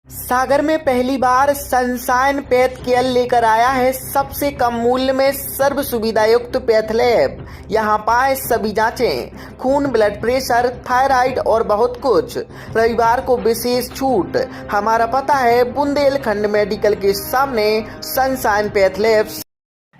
सागर में पहली बार sunshine path care लेकर आया है सबसे कम मूल्य में सर्व सुविधायुक्त पैथ लैब। यहाँ पाए सभी जांचें, खून, ब्लड प्रेशर, थायराइड और बहुत कुछ। रविवार को विशेष छूट। हमारा पता है बुंदेलखंड मेडिकल के सामने सनशाइन पैथ लैब।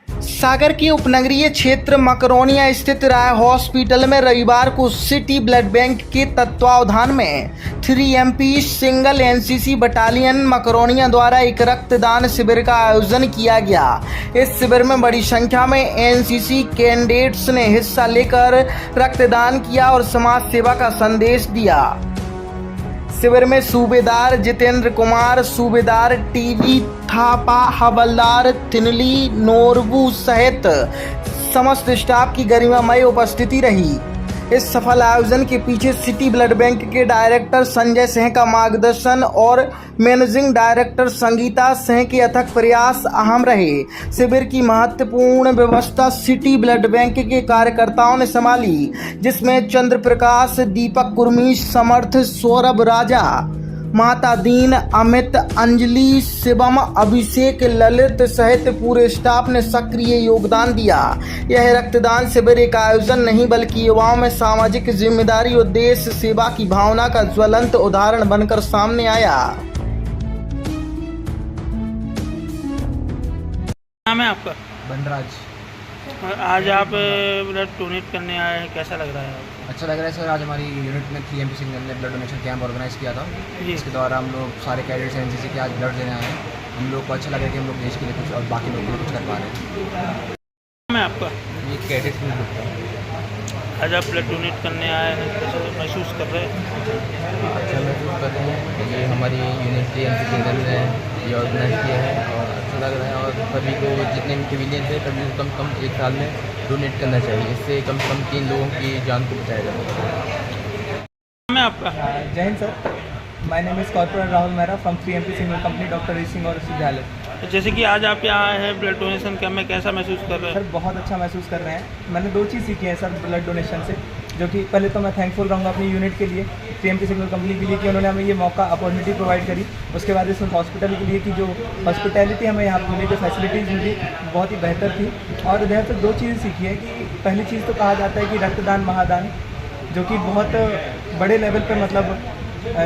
सागर के उपनगरीय क्षेत्र मकरोनिया स्थित राय हॉस्पिटल में रविवार को सिटी ब्लड बैंक के तत्वावधान में 3MP single NCC battalion Makronia द्वारा एक रक्तदान शिविर का आयोजन किया गया। इस शिविर में बड़ी संख्या में एनसीसी कैंडिडेट्स ने हिस्सा लेकर रक्तदान किया और समाज सेवा का संदेश दिया। शिविर में सूबेदार जितेंद्र कुमार, सूबेदार टीवी थापा, हवलदार तिनली नोरबू सहित समस्त स्टाफ की गरिमामय उपस्थिति रही। इस सफल आयोजन के पीछे सिटी ब्लड बैंक के डायरेक्टर संजय सिंह का मार्गदर्शन और मैनेजिंग डायरेक्टर संगीता सिंह के अथक प्रयास अहम रहे। शिविर की महत्वपूर्ण व्यवस्था सिटी ब्लड बैंक के कार्यकर्ताओं ने संभाली, जिसमें चंद्र प्रकाश, दीपक कुर्मी, समर्थ, सौरभ राजा, माता दीन, अमित, अंजलि, शिवम, अभिषेक, ललित सहित पूरे स्टाफ ने सक्रिय योगदान दिया। यह रक्तदान शिविर एक आयोजन नहीं बल्कि युवाओं में सामाजिक जिम्मेदारी और देश सेवा की भावना का ज्वलंत उदाहरण बनकर सामने आया। नाम है आपका? बनराज। आज आप ब्लड डोनेट करने आए हैं, कैसा लग रहा है आपको? अच्छा लग रहा है सर। आज हमारी यूनिट में 3MP सिंगल ने ब्लड डोनेशन कैंप ऑर्गेनाइज किया था। इसके द्वारा हम लोग सारे कैडेट्स एनसीसी के आज ब्लड देने आए हैं। हम लोग को अच्छा लगा कि हम लोग देश के लिए कुछ और बाकी लोगों के लिए कुछ कर पा रहे हैं। नाम है आपका? ये कैडेट्स में आज आप ब्लड डोनेट करने आए हैं, कैसा महसूस कर रहे हैं? अच्छा महसूस कर रहे हैं। ये हमारी यूनिट की एनसीसी सिंगल ने ये ऑर्गेनाइज किया है और अच्छा लग रहा है। और सभी को जितने भी सिविलियंस हैं सभी को कम एक साल में डोनेट करना चाहिए। इससे कम से कम 3 लोगों की जान को बचाया जा सकता है। नाम है आपका? जय हिंद sir. My name is corporal Rahul Mehra from 3MP single company doctor Rishi Singh और विद्यालय। जैसे कि आज आप यहाँ आए हैं ब्लड डोनेशन कैंप में, कैसा महसूस कर रहे हैं? सर बहुत अच्छा महसूस कर रहे हैं। मैंने 2 चीज़ सीखी है सर ब्लड डोनेशन से, जो कि पहले तो मैं थैंकफुल रहूँगा अपनी यूनिट के लिए, 3MP सिंगल कंपनी के लिए कि उन्होंने हमें ये मौका अपॉर्चुनिटी प्रोवाइड करी। उसके बाद इस हॉस्पिटल के लिए कि जो हॉस्पिटैलिटी हमें यहाँ मिली, जो फैसिलिटीज़ मिली बहुत ही बेहतर थी। और इधर से 2 चीज़ें सीखी है कि पहली चीज़ तो कहा जाता है कि रक्तदान महादान, जो कि बहुत बड़े लेवल पर मतलब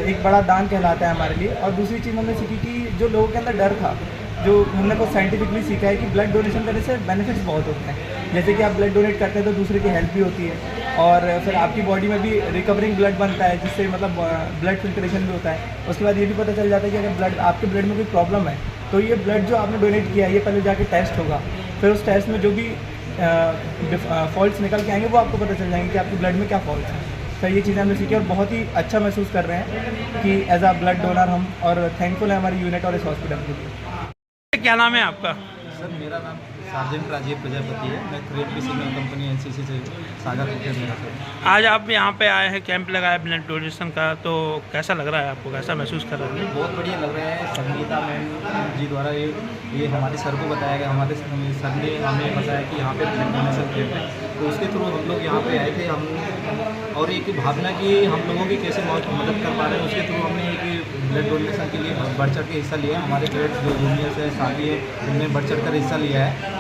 एक बड़ा दान कहलाता है हमारे लिए। और दूसरी चीज़ हमने सीखी कि जो लोगों के अंदर डर था, जो हमने को साइंटिफिकली सीखा है कि ब्लड डोनेशन करने से बेनिफिट्स बहुत होते हैं। जैसे कि आप ब्लड डोनेट करते हैं तो दूसरे की हेल्प भी होती है और फिर आपकी बॉडी में भी रिकवरिंग ब्लड बनता है, जिससे मतलब ब्लड फिल्ट्रेशन भी होता है। उसके बाद ये भी पता चल जाता है कि अगर ब्लड आपके ब्लड में कोई प्रॉब्लम है तो ये ब्लड जो आपने डोनेट किया है ये पहले जाके टेस्ट होगा। फिर उस टेस्ट में जो भी फॉल्ट्स निकल के आएंगे वो आपको पता चल जाएंगे कि आपके ब्लड में क्या फॉल्ट है। तो ये चीज़ें हमने सीखी और बहुत ही अच्छा महसूस कर रहे हैं कि एज अ ब्लड डोनर हम, और थैंकफुल है हमारी यूनिट और इस हॉस्पिटल के लिए। क्या नाम है आपका? सर मेरा नाम सार्जेंट राजीव प्रजापति है। मैं 3MP सिंगल कंपनी एनसीसी से सागर होकर मेरा सर। आज आप यहाँ पे आए हैं, कैंप लगाया ब्लड डोनेशन का, तो कैसा लग रहा है आपको, कैसा महसूस कर रहे हैं? बहुत बढ़िया लग रहा है। संगीता मैम जी द्वारा ये हमारे सर को बताया गया, हमारे सर ने हमें बताया कि यहाँ पे ब्लड डोनेशन कैंप है, तो उसके थ्रू हम लोग यहाँ पे आए थे। हम और एक भावना कि हम लोगों की कैसे मदद कर पा रहे हैं, उसके थ्रू हमने एक ब्लड डोनेशन के लिए बढ़ चढ़ के हिस्सा लिया। हमारे कैडेट्स जो जूनियर्स है, साथी है, उनने बढ़ चढ़ कर हिस्सा लिया है।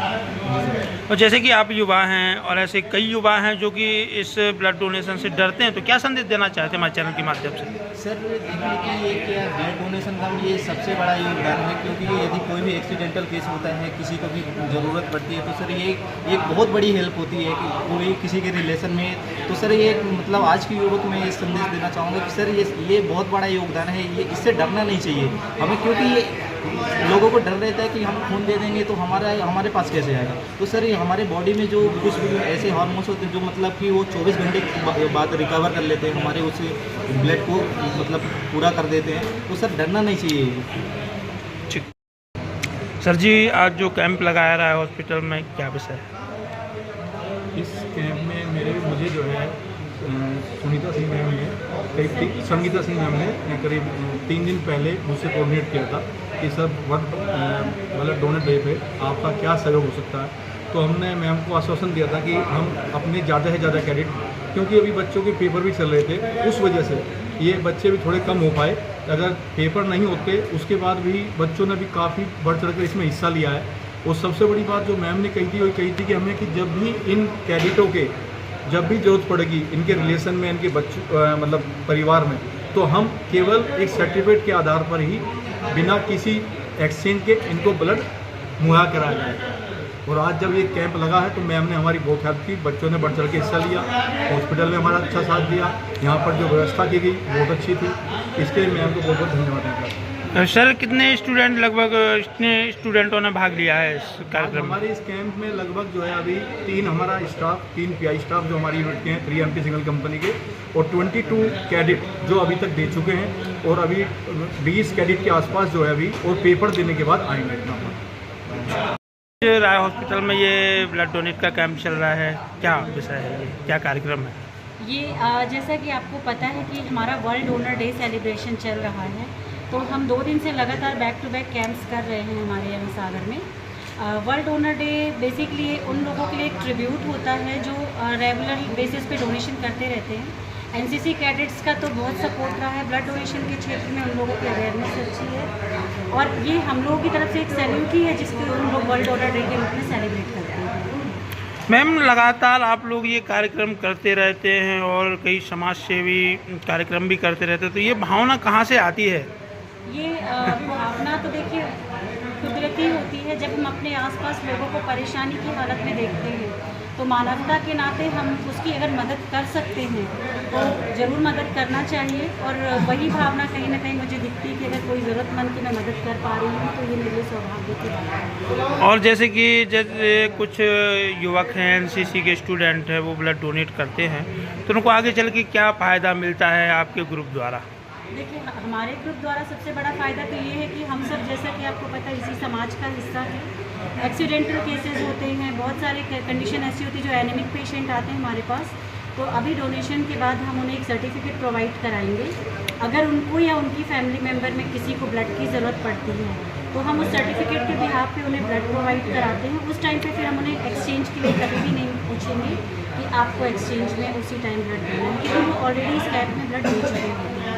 और जैसे कि आप युवा हैं और ऐसे कई युवा हैं जो कि इस ब्लड डोनेशन से डरते हैं, तो क्या संदेश देना चाहते हैं हमारे चैनल के माध्यम से? सर देखिए कि ये क्या ब्लड डोनेशन का ये सबसे बड़ा योगदान है, क्योंकि यदि कोई भी एक्सीडेंटल केस होता है, किसी को भी ज़रूरत पड़ती है, तो सर ये एक बहुत बड़ी हेल्प होती है कि कोई किसी के रिलेशन में। तो सर ये मतलब आज की युवक में ये संदेश देना चाहूँगा कि सर ये बहुत बड़ा योगदान है। ये इससे डरना नहीं चाहिए हमें, क्योंकि ये लोगों को डर रहता है कि हम खून दे देंगे तो हमारे पास कैसे आएगा। तो सर ये हमारे बॉडी में जो कुछ भी ऐसे हार्मोन्स होते हैं जो मतलब कि वो 24 घंटे के बाद रिकवर कर लेते हैं, हमारे उस ब्लड को मतलब पूरा कर देते हैं। तो सर डरना नहीं चाहिए। ठीक सर जी, आज जो कैंप लगाया रहा है हॉस्पिटल में, क्या विषय है? इस कैंप में मुझे जो है सुनीता सिंह मैम ने संगीता सिंह मैम ने करीब 3 दिन पहले मुझसे कोऑर्डिनेट किया था कि सर ब्लड डोनेट डे पे आपका क्या सहयोग हो सकता है। तो हमने मैम को आश्वासन दिया था कि हम अपने ज़्यादा से ज़्यादा कैडेट, क्योंकि अभी बच्चों के पेपर भी चल रहे थे, उस वजह से ये बच्चे भी थोड़े कम हो पाए, अगर पेपर नहीं होते उसके बाद भी बच्चों ने भी काफ़ी बढ़ चढ़ कर इसमें हिस्सा लिया है। और सबसे बड़ी बात जो मैम ने कही थी वो कही थी कि हमें कि जब भी इन कैडेटों के जब भी जरूरत पड़ेगी इनके रिलेशन में, इनके बच्चों मतलब परिवार में, तो हम केवल एक सर्टिफिकेट के आधार पर ही बिना किसी एक्सचेंज के इनको ब्लड मुहैया कराया जाए। और आज जब ये कैंप लगा है तो मैम ने हमारी बहुत हेल्प की, बच्चों ने बढ़ चढ़ के हिस्सा लिया, हॉस्पिटल में हमारा अच्छा साथ दिया, यहाँ पर जो व्यवस्था की गई बहुत अच्छी थी, इसके लिए मैम को बहुत बहुत धन्यवाद देना। सर कितने स्टूडेंट लगभग कितने स्टूडेंटों ने भाग लिया है इस कार्यक्रम में? हमारे इस कैंप में लगभग जो है अभी 3 हमारा स्टाफ, 3 PI स्टाफ जो हमारी यूनिट के हैं 3MP सिग्नल कंपनी के, और 22 कैडेट जो अभी तक दे चुके हैं, और अभी 20 कैडेट के आसपास जो है अभी और पेपर देने के बाद आएंगे। राय हॉस्पिटल में ये ब्लड डोनेट का कैंप चल रहा है, क्या विषय है, ये क्या कार्यक्रम है? ये जैसा कि आपको पता है कि हमारा वर्ल्ड डोनर डे सेलिब्रेशन चल रहा है, तो हम 2 दिन से लगातार बैक टू बैक कैंप्स कर रहे हैं हमारे यहाँ सागर में। वर्ल्ड डोनर डे बेसिकली उन लोगों के लिए एक ट्रिब्यूट होता है जो रेगुलर बेसिस पे डोनेशन करते रहते हैं। NCC कैडेट्स का तो बहुत सपोर्ट रहा है ब्लड डोनेशन के क्षेत्र में, उन लोगों की अवेयरनेस अच्छी है, और ये हम लोगों की तरफ से एक सैल्यूट ही है जिसको उन लोग वर्ल्ड डोनर डे के रूप में सेलिब्रेट करते हैं। मैम लगातार आप लोग ये कार्यक्रम करते रहते हैं और कई समाज सेवी कार्यक्रम भी करते रहते हैं, तो ये भावना कहाँ से आती है? ये भावना तो देखिए कुदरती होती है। जब हम अपने आसपास लोगों को परेशानी की हालत में देखते हैं तो मानवता के नाते हम उसकी अगर मदद कर सकते हैं तो ज़रूर मदद करना चाहिए, और वही भावना कहीं ना कहीं मुझे दिखती है कि अगर कोई ज़रूरतमंद की मैं मदद कर पा रही हूँ तो ये मेरे लिए सौभाग्य की बात है। और जैसे कि जैसे कुछ युवक हैं NCC के स्टूडेंट हैं वो ब्लड डोनेट करते हैं, तो उनको आगे चल के क्या फ़ायदा मिलता है आपके ग्रुप द्वारा? देखिए हमारे ग्रुप द्वारा सबसे बड़ा फ़ायदा तो ये है कि हम सब जैसा कि आपको पता है इसी समाज का हिस्सा है। एक्सीडेंटल केसेस होते हैं, बहुत सारे कंडीशन ऐसी होती है जो एनीमिक पेशेंट आते हैं हमारे पास, तो अभी डोनेशन के बाद हम उन्हें एक सर्टिफिकेट प्रोवाइड कराएंगे। अगर उनको या उनकी फैमिली मेम्बर में किसी को ब्लड की ज़रूरत पड़ती है तो हम उस सर्टिफिकेट के बिहाफ पे उन्हें ब्लड प्रोवाइड कराते हैं। उस टाइम पे फिर हम उन्हें एक्सचेंज के लिए कभी भी नहीं पूछेंगे कि आपको एक्सचेंज में उसी टाइम ब्लड देना है, क्योंकि वो ऑलरेडी इस कैंप में ब्लड दे चुके हैं।